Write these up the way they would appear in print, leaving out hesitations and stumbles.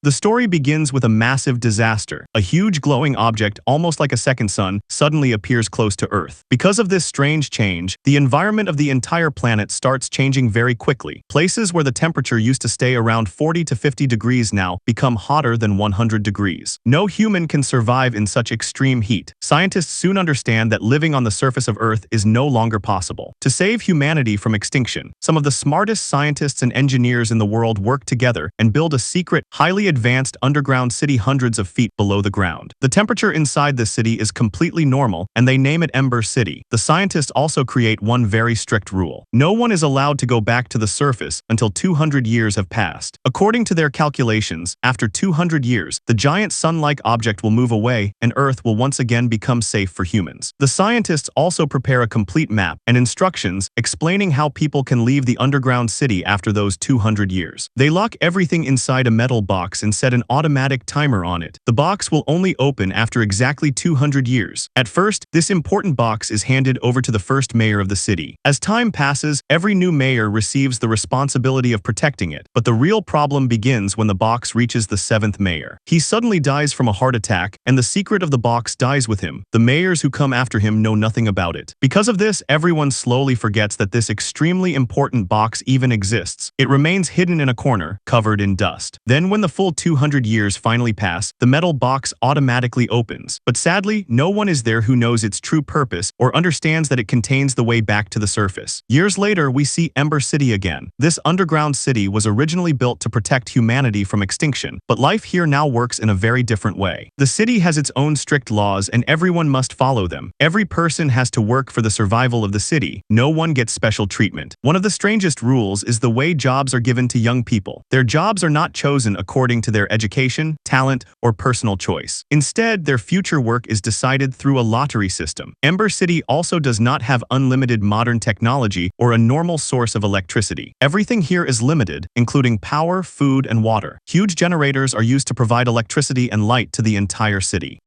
The story begins with a massive disaster. A huge glowing object, almost like a second sun, suddenly appears close to Earth. Because of this strange change, the environment of the entire planet starts changing very quickly. Places where the temperature used to stay around 40 to 50 degrees now become hotter than 100 degrees. No human can survive in such extreme heat. Scientists soon understand that living on the surface of Earth is no longer possible. To save humanity from extinction, some of the smartest scientists and engineers in the world work together and build a secret, highly advanced underground city hundreds of feet below the ground. The temperature inside the city is completely normal, and they name it Ember City. The scientists also create one very strict rule. No one is allowed to go back to the surface until 200 years have passed. According to their calculations, after 200 years, the giant sun-like object will move away and Earth will once again become safe for humans. The scientists also prepare a complete map and instructions explaining how people can leave the underground city after those 200 years. They lock everything inside a metal box and set an automatic timer on it. The box will only open after exactly 200 years. At first, this important box is handed over to the first mayor of the city. As time passes, every new mayor receives the responsibility of protecting it. But the real problem begins when the box reaches the 7th mayor. He suddenly dies from a heart attack, and the secret of the box dies with him. The mayors who come after him know nothing about it. Because of this, everyone slowly forgets that this extremely important box even exists. It remains hidden in a corner, covered in dust. Then when the full 200 years finally pass, the metal box automatically opens. But sadly, no one is there who knows its true purpose or understands that it contains the way back to the surface. Years later, we see Ember City again. This underground city was originally built to protect humanity from extinction, but life here now works in a very different way. The city has its own strict laws and everyone must follow them. Every person has to work for the survival of the city. No one gets special treatment. One of the strangest rules is the way jobs are given to young people. Their jobs are not chosen according to their education, talent, or personal choice. Instead, their future work is decided through a lottery system. Ember City also does not have unlimited modern technology or a normal source of electricity. Everything here is limited, including power, food, and water. Huge generators are used to provide electricity and light to the entire city.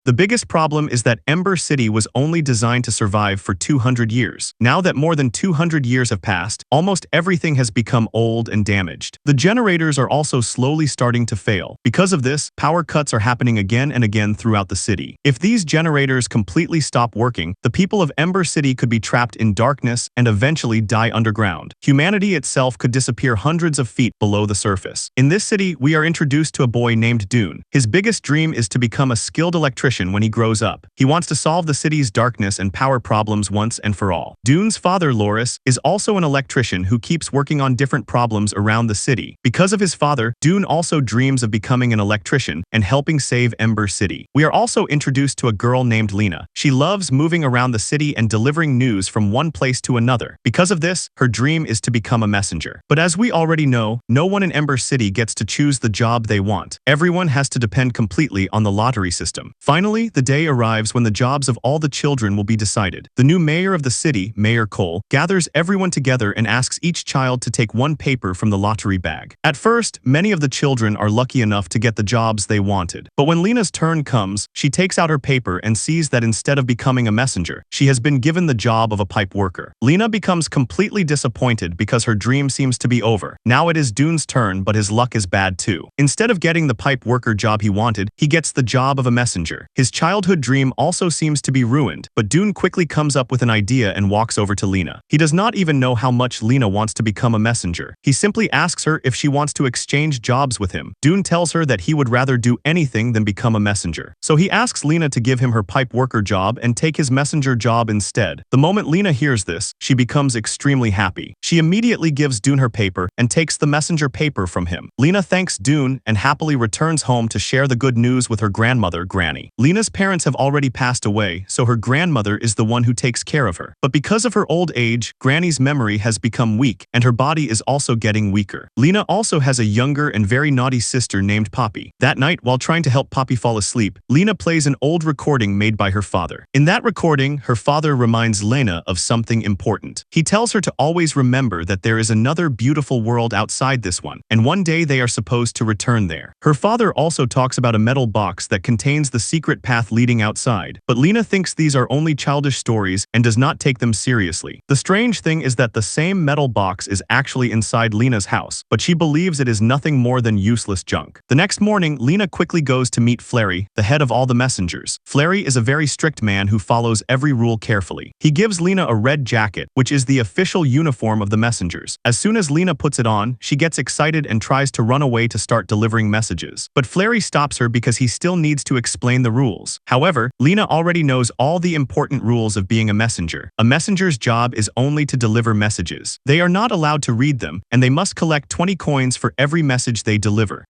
The biggest problem is that Ember City was only designed to survive for 200 years. Now that more than 200 years have passed, almost everything has become old and damaged. The generators are also slowly starting to fail. Because of this, power cuts are happening again and again throughout the city. If these generators completely stop working, the people of Ember City could be trapped in darkness and eventually die underground. Humanity itself could disappear hundreds of feet below the surface. In this city, we are introduced to a boy named Dune. His biggest dream is to become a skilled electrician when he grows up. He wants to solve the city's darkness and power problems once and for all. Dune's father, Loris, is also an electrician who keeps working on different problems around the city. Because of his father, Dune also dreams of becoming an electrician and helping save Ember City. We are also introduced to a girl named Lena. She loves moving around the city and delivering news from one place to another. Because of this, her dream is to become a messenger. But as we already know, no one in Ember City gets to choose the job they want. Everyone has to depend completely on the lottery system. Finally, the day arrives when the jobs of all the children will be decided. The new mayor of the city, Mayor Cole, gathers everyone together and asks each child to take one paper from the lottery bag. At first, many of the children are lucky enough to get the jobs they wanted. But when Lena's turn comes, she takes out her paper and sees that instead of becoming a messenger, she has been given the job of a pipe worker. Lena becomes completely disappointed because her dream seems to be over. Now it is Dune's turn, but his luck is bad too. Instead of getting the pipe worker job he wanted, he gets the job of a messenger. His childhood dream also seems to be ruined, but Dune quickly comes up with an idea and walks over to Lena. He does not even know how much Lena wants to become a messenger. He simply asks her if she wants to exchange jobs with him. Dune tells her that he would rather do anything than become a messenger. So he asks Lena to give him her pipe worker job and take his messenger job instead. The moment Lena hears this, she becomes extremely happy. She immediately gives Dune her paper and takes the messenger paper from him. Lena thanks Dune and happily returns home to share the good news with her grandmother, Granny. Lena's parents have already passed away, so her grandmother is the one who takes care of her. But because of her old age, Granny's memory has become weak, and her body is also getting weaker. Lena also has a younger and very naughty sister named Poppy. That night, while trying to help Poppy fall asleep, Lena plays an old recording made by her father. In that recording, her father reminds Lena of something important. He tells her to always remember that there is another beautiful world outside this one, and one day they are supposed to return there. Her father also talks about a metal box that contains the secret secret path leading outside. But Lena thinks these are only childish stories and does not take them seriously. The strange thing is that the same metal box is actually inside Lena's house, but she believes it is nothing more than useless junk. The next morning, Lena quickly goes to meet Flary, the head of all the messengers. Flary is a very strict man who follows every rule carefully. He gives Lena a red jacket, which is the official uniform of the messengers. As soon as Lena puts it on, she gets excited and tries to run away to start delivering messages. But Flary stops her because he still needs to explain the rules. However, Lena already knows all the important rules of being a messenger. A messenger's job is only to deliver messages. They are not allowed to read them, and they must collect 20 coins for every message they deliver.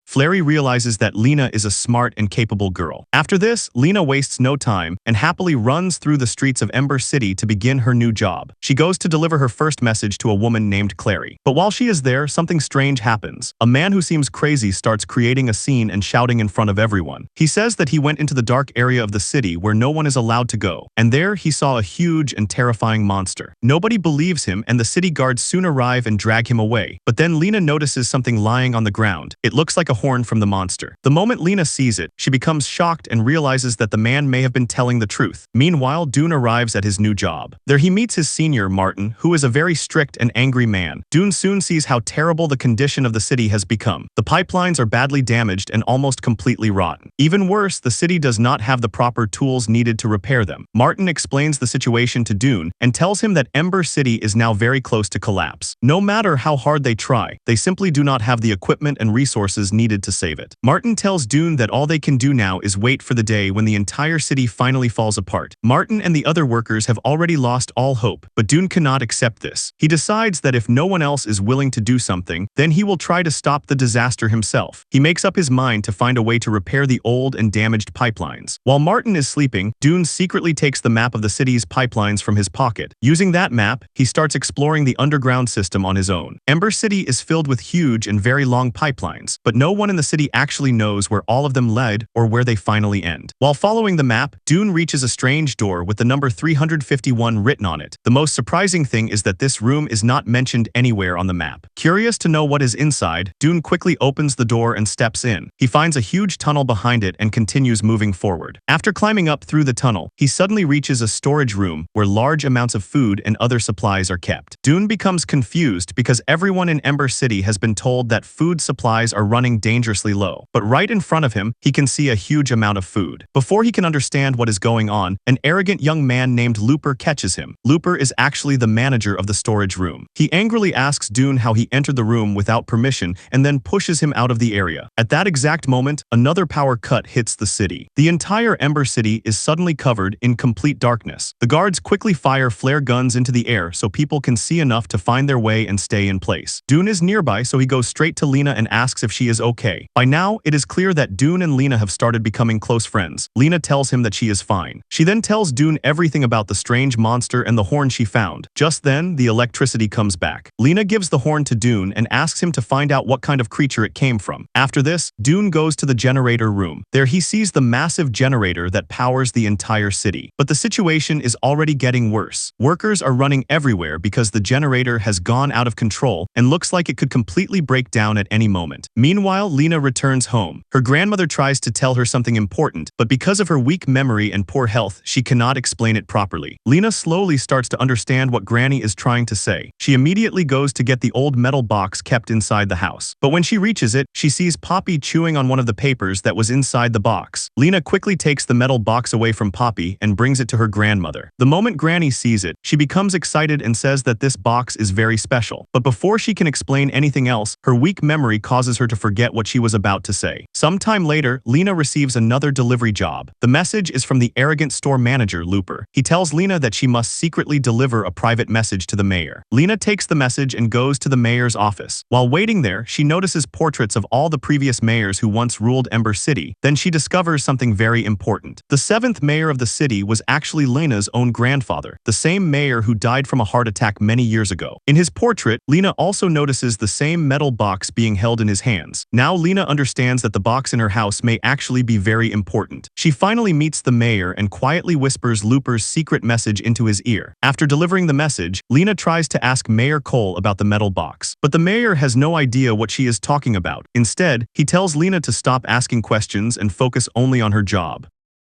Flary realizes that Lena is a smart and capable girl. After this, Lena wastes no time and happily runs through the streets of Ember City to begin her new job. She goes to deliver her first message to a woman named Clary. But while she is there, something strange happens. A man who seems crazy starts creating a scene and shouting in front of everyone. He says that he went into the dark area of the city where no one is allowed to go, and there he saw a huge and terrifying monster. Nobody believes him, and the city guards soon arrive and drag him away. But then Lena notices something lying on the ground. It looks like a horn from the monster. The moment Lena sees it, she becomes shocked and realizes that the man may have been telling the truth. Meanwhile, Dune arrives at his new job. There he meets his senior, Martin, who is a very strict and angry man. Dune soon sees how terrible the condition of the city has become. The pipelines are badly damaged and almost completely rotten. Even worse, the city does not have the proper tools needed to repair them. Martin explains the situation to Dune and tells him that Ember City is now very close to collapse. No matter how hard they try, they simply do not have the equipment and resources needed to save it. Martin tells Dune that all they can do now is wait for the day when the entire city finally falls apart. Martin and the other workers have already lost all hope, but Dune cannot accept this. He decides that if no one else is willing to do something, then he will try to stop the disaster himself. He makes up his mind to find a way to repair the old and damaged pipelines. While Martin is sleeping, Dune secretly takes the map of the city's pipelines from his pocket. Using that map, he starts exploring the underground system on his own. Ember City is filled with huge and very long pipelines, but no one in the city actually knows where all of them led or where they finally end. While following the map, Dune reaches a strange door with the number 351 written on it. The most surprising thing is that this room is not mentioned anywhere on the map. Curious to know what is inside, Dune quickly opens the door and steps in. He finds a huge tunnel behind it and continues moving forward. After climbing up through the tunnel, he suddenly reaches a storage room where large amounts of food and other supplies are kept. Dune becomes confused because everyone in Ember City has been told that food supplies are running dangerously low. But right in front of him, he can see a huge amount of food. Before he can understand what is going on, an arrogant young man named Looper catches him. Looper is actually the manager of the storage room. He angrily asks Dune how he entered the room without permission and then pushes him out of the area. At that exact moment, another power cut hits the city. The entire Ember City is suddenly covered in complete darkness. The guards quickly fire flare guns into the air so people can see enough to find their way and stay in place. Dune is nearby, so he goes straight to Lena and asks if she is okay. By now, it is clear that Dune and Lena have started becoming close friends. Lena tells him that she is fine. She then tells Dune everything about the strange monster and the horn she found. Just then, the electricity comes back. Lena gives the horn to Dune and asks him to find out what kind of creature it came from. After this, Dune goes to the generator room. There he sees the massive generator that powers the entire city. But the situation is already getting worse. Workers are running everywhere because the generator has gone out of control and looks like it could completely break down at any moment. Meanwhile, Lena returns home. Her grandmother tries to tell her something important, but because of her weak memory and poor health, she cannot explain it properly. Lena slowly starts to understand what Granny is trying to say. She immediately goes to get the old metal box kept inside the house. But when she reaches it, she sees Poppy chewing on one of the papers that was inside the box. Lena quickly takes the metal box away from Poppy and brings it to her grandmother. The moment Granny sees it, she becomes excited and says that this box is very special. But before she can explain anything else, her weak memory causes her to forget what she was about to say. Sometime later, Lena receives another delivery job. The message is from the arrogant store manager, Looper. He tells Lena that she must secretly deliver a private message to the mayor. Lena takes the message and goes to the mayor's office. While waiting there, she notices portraits of all the previous mayors who once ruled Ember City. Then she discovers something very important. The 7th mayor of the city was actually Lena's own grandfather, the same mayor who died from a heart attack many years ago. In his portrait, Lena also notices the same metal box being held in his hands. Now Lena understands that the box in her house may actually be very important. She finally meets the mayor and quietly whispers Looper's secret message into his ear. After delivering the message, Lena tries to ask Mayor Cole about the metal box. But the mayor has no idea what she is talking about. Instead, he tells Lena to stop asking questions and focus only on her job.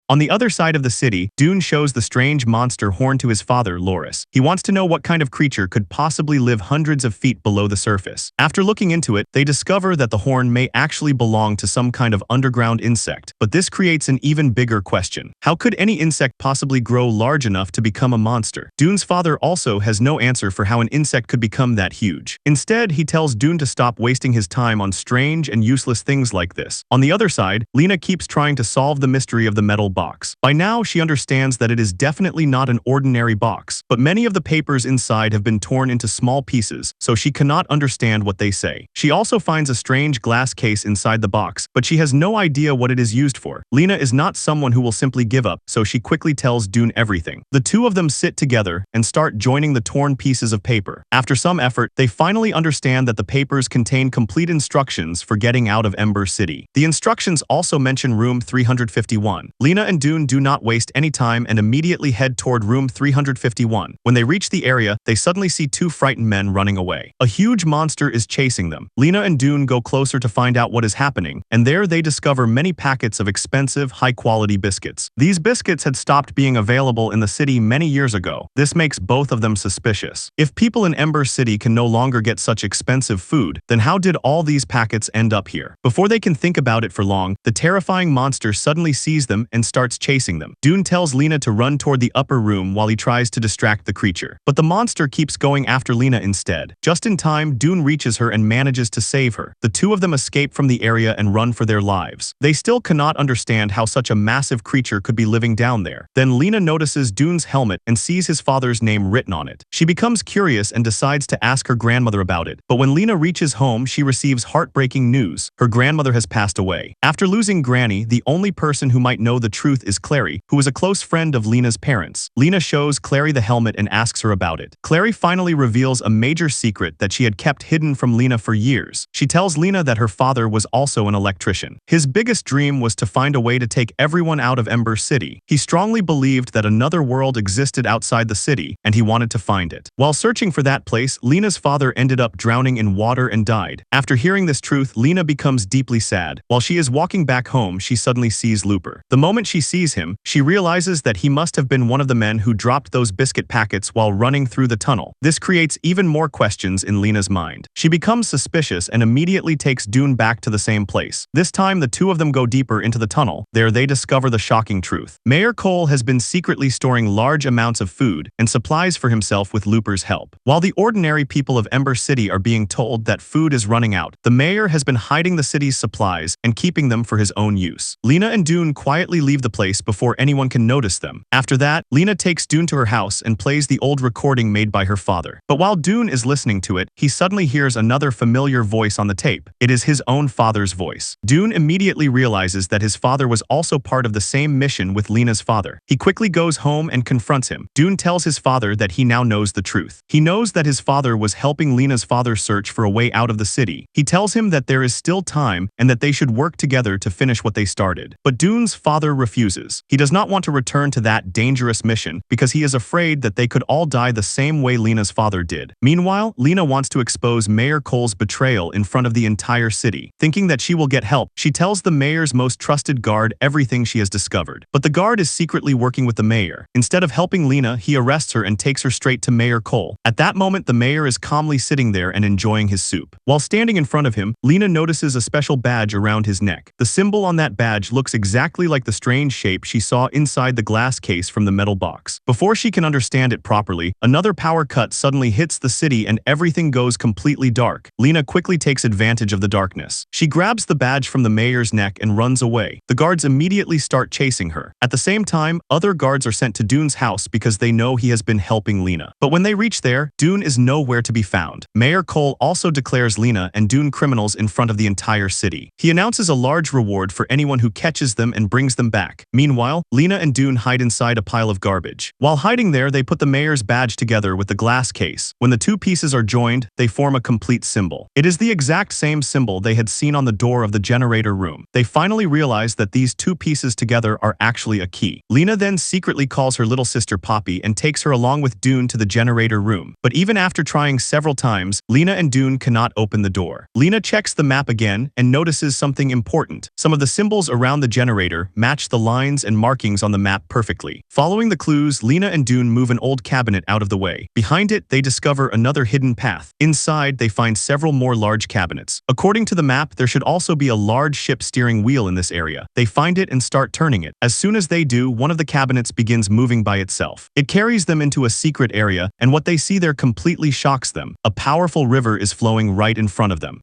On the other side of the city, Dune shows the strange monster horn to his father, Loris. He wants to know what kind of creature could possibly live hundreds of feet below the surface. After looking into it, they discover that the horn may actually belong to some kind of underground insect. But this creates an even bigger question. How could any insect possibly grow large enough to become a monster? Dune's father also has no answer for how an insect could become that huge. Instead, he tells Dune to stop wasting his time on strange and useless things like this. On the other side, Lena keeps trying to solve the mystery of the metal box. By now, she understands that it is definitely not an ordinary box, but many of the papers inside have been torn into small pieces, so she cannot understand what they say. She also finds a strange glass case inside the box, but she has no idea what it is used for. Lena is not someone who will simply give up, so she quickly tells Dune everything. The two of them sit together and start joining the torn pieces of paper. After some effort, they finally understand that the papers contain complete instructions for getting out of Ember City. The instructions also mention room 351. Lena and Dune do not waste any time and immediately head toward room 351. When they reach the area, they suddenly see two frightened men running away. A huge monster is chasing them. Lena and Dune go closer to find out what is happening, and there they discover many packets of expensive, high-quality biscuits. These biscuits had stopped being available in the city many years ago. This makes both of them suspicious. If people in Ember City can no longer get such expensive food, then how did all these packets end up here? Before they can think about it for long, the terrifying monster suddenly sees them and starts chasing them. Dune tells Lena to run toward the upper room while he tries to distract the creature. But the monster keeps going after Lena instead. Just in time, Dune reaches her and manages to save her. The two of them escape from the area and run for their lives. They still cannot understand how such a massive creature could be living down there. Then Lena notices Dune's helmet and sees his father's name written on it. She becomes curious and decides to ask her grandmother about it. But when Lena reaches home, she receives heartbreaking news. Her grandmother has passed away. After losing Granny, the only person who might know the truth is Clary, who is a close friend of Lena's parents. Lena shows Clary the helmet and asks her about it. Clary finally reveals a major secret that she had kept hidden from Lena for years. She tells Lena that her father was also an electrician. His biggest dream was to find a way to take everyone out of Ember City. He strongly believed that another world existed outside the city, and he wanted to find it. While searching for that place, Lena's father ended up drowning in water and died. After hearing this truth, Lena becomes deeply sad. While she is walking back home, she suddenly sees Looper. The moment she sees him, she realizes that he must have been one of the men who dropped those biscuit packets while running through the tunnel. This creates even more questions in Lena's mind. She becomes suspicious and immediately takes Dune back to the same place. This time, the two of them go deeper into the tunnel. There they discover the shocking truth. Mayor Cole has been secretly storing large amounts of food and supplies for himself with Looper's help. While the ordinary people of Ember City are being told that food is running out, the mayor has been hiding the city's supplies and keeping them for his own use. Lena and Dune quietly leave the place before anyone can notice them. After that, Lena takes Dune to her house and plays the old recording made by her father. But while Dune is listening to it, he suddenly hears another familiar voice on the tape. It is his own father's voice. Dune immediately realizes that his father was also part of the same mission with Lena's father. He quickly goes home and confronts him. Dune tells his father that he now knows the truth. He knows that his father was helping Lena's father search for a way out of the city. He tells him that there is still time and that they should work together to finish what they started. But Dune's father refuses. He does not want to return to that dangerous mission because he is afraid that they could all die the same way Lena's father did. Meanwhile, Lena wants to expose Mayor Cole's betrayal in front of the entire city. Thinking that she will get help, she tells the mayor's most trusted guard everything she has discovered. But the guard is secretly working with the mayor. Instead of helping Lena, he arrests her and takes her straight to Mayor Cole. At that moment, the mayor is calmly sitting there and enjoying his soup. While standing in front of him, Lena notices a special badge around his neck. The symbol on that badge looks exactly like the strange shape she saw inside the glass case from the metal box. Before she can understand it properly, another power cut suddenly hits the city and everything goes completely dark. Lena quickly takes advantage of the darkness. She grabs the badge from the mayor's neck and runs away. The guards immediately start chasing her. At the same time, other guards are sent to Dune's house because they know he has been helping Lena. But when they reach there, Dune is nowhere to be found. Mayor Cole also declares Lena and Dune criminals in front of the entire city. He announces a large reward for anyone who catches them and brings them back. Meanwhile, Lena and Dune hide inside a pile of garbage. While hiding there, they put the mayor's badge together with the glass case. When the two pieces are joined, they form a complete symbol. It is the exact same symbol they had seen on the door of the generator room. They finally realize that these two pieces together are actually a key. Lena then secretly calls her little sister Poppy and takes her along with Dune to the generator room. But even after trying several times, Lena and Dune cannot open the door. Lena checks the map again and notices something important. Some of the symbols around the generator match the the lines and markings on the map perfectly. Following the clues, Lena and Dune move an old cabinet out of the way. Behind it, they discover another hidden path. Inside, they find several more large cabinets. According to the map, there should also be a large ship steering wheel in this area. They find it and start turning it. As soon as they do, one of the cabinets begins moving by itself. It carries them into a secret area, and what they see there completely shocks them. A powerful river is flowing right in front of them.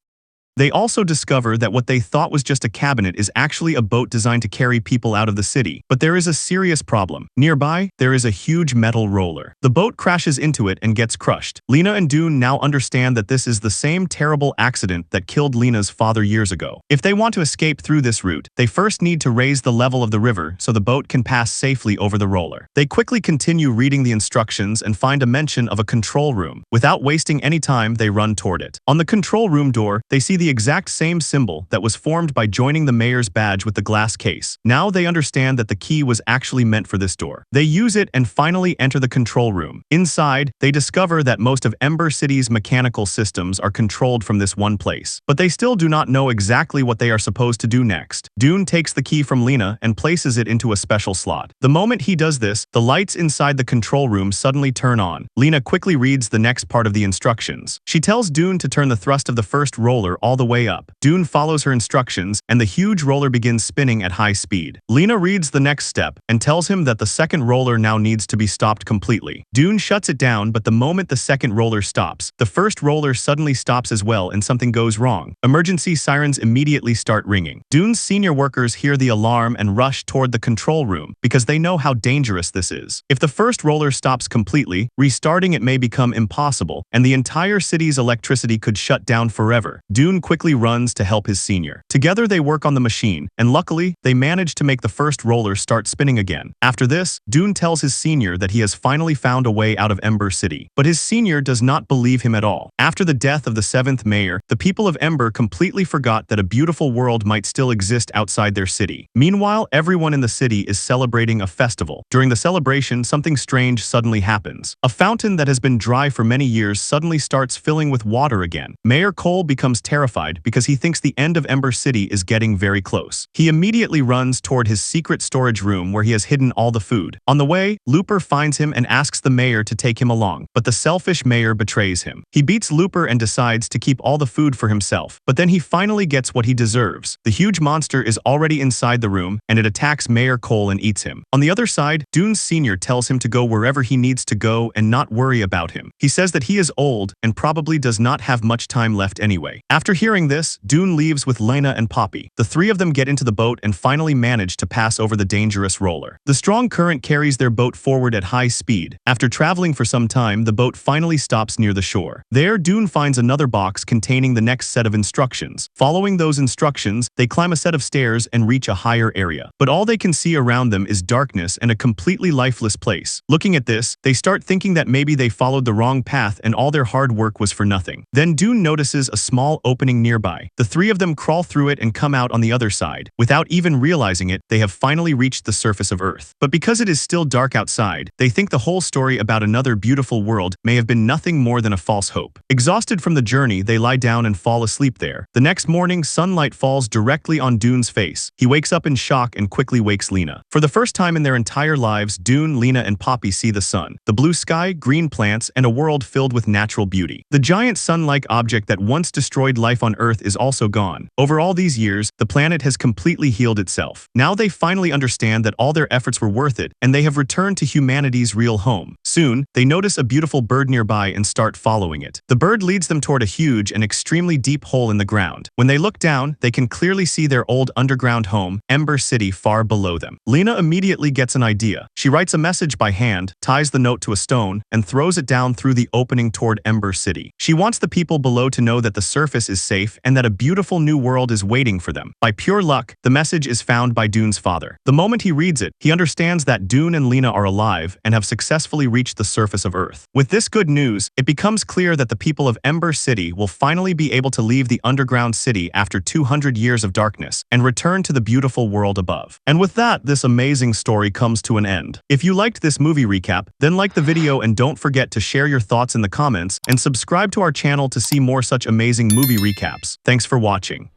They also discover that what they thought was just a cabinet is actually a boat designed to carry people out of the city. But there is a serious problem. Nearby, there is a huge metal roller. The boat crashes into it and gets crushed. Lena and Dune now understand that this is the same terrible accident that killed Lena's father years ago. If they want to escape through this route, they first need to raise the level of the river so the boat can pass safely over the roller. They quickly continue reading the instructions and find a mention of a control room. Without wasting any time, they run toward it. On the control room door, they see the exact same symbol that was formed by joining the mayor's badge with the glass case. Now they understand that the key was actually meant for this door. They use it and finally enter the control room. Inside, they discover that most of Ember City's mechanical systems are controlled from this one place. But they still do not know exactly what they are supposed to do next. Dune takes the key from Lena and places it into a special slot. The moment he does this, the lights inside the control room suddenly turn on. Lena quickly reads the next part of the instructions. She tells Dune to turn the thrust of the first roller all the way up. Dune follows her instructions, and the huge roller begins spinning at high speed. Lena reads the next step and tells him that the second roller now needs to be stopped completely. Dune shuts it down, but the moment the second roller stops, the first roller suddenly stops as well and something goes wrong. Emergency sirens immediately start ringing. Dune's senior workers hear the alarm and rush toward the control room because they know how dangerous this is. If the first roller stops completely, restarting it may become impossible, and the entire city's electricity could shut down forever. Dune quickly runs to help his senior. Together they work on the machine, and luckily, they manage to make the first roller start spinning again. After this, Dune tells his senior that he has finally found a way out of Ember City. But his senior does not believe him at all. After the death of the 7th mayor, the people of Ember completely forgot that a beautiful world might still exist outside their city. Meanwhile, everyone in the city is celebrating a festival. During the celebration, something strange suddenly happens. A fountain that has been dry for many years suddenly starts filling with water again. Mayor Cole becomes terrified because he thinks the end of Ember City is getting very close. He immediately runs toward his secret storage room where he has hidden all the food. On the way, Looper finds him and asks the mayor to take him along, but the selfish mayor betrays him. He beats Looper and decides to keep all the food for himself, but then he finally gets what he deserves. The huge monster is already inside the room, and it attacks Mayor Cole and eats him. On the other side, Dune's senior tells him to go wherever he needs to go and not worry about him. He says that he is old and probably does not have much time left anyway. After hearing this, Dune leaves with Lena and Poppy. The three of them get into the boat and finally manage to pass over the dangerous roller. The strong current carries their boat forward at high speed. After traveling for some time, the boat finally stops near the shore. There, Dune finds another box containing the next set of instructions. Following those instructions, they climb a set of stairs and reach a higher area. But all they can see around them is darkness and a completely lifeless place. Looking at this, they start thinking that maybe they followed the wrong path and all their hard work was for nothing. Then Dune notices a small opening nearby. The three of them crawl through it and come out on the other side. Without even realizing it, they have finally reached the surface of Earth. But because it is still dark outside, they think the whole story about another beautiful world may have been nothing more than a false hope. Exhausted from the journey, they lie down and fall asleep there. The next morning, sunlight falls directly on Dune's face. He wakes up in shock and quickly wakes Lena. For the first time in their entire lives, Dune, Lena, and Poppy see the sun, the blue sky, green plants, and a world filled with natural beauty. The giant sun-like object that once destroyed life on Earth is also gone. Over all these years, the planet has completely healed itself. Now they finally understand that all their efforts were worth it, and they have returned to humanity's real home. Soon, they notice a beautiful bird nearby and start following it. The bird leads them toward a huge and extremely deep hole in the ground. When they look down, they can clearly see their old underground home, Ember City, far below them. Lena immediately gets an idea. She writes a message by hand, ties the note to a stone, and throws it down through the opening toward Ember City. She wants the people below to know that the surface is safe and that a beautiful new world is waiting for them. By pure luck, the message is found by Dune's father. The moment he reads it, he understands that Dune and Lena are alive and have successfully reached the surface of Earth. With this good news, it becomes clear that the people of Ember City will finally be able to leave the underground city after 200 years of darkness and return to the beautiful world above. And with that, this amazing story comes to an end. If you liked this movie recap, then like the video and don't forget to share your thoughts in the comments and subscribe to our channel to see more such amazing movie recaps. Thanks for watching.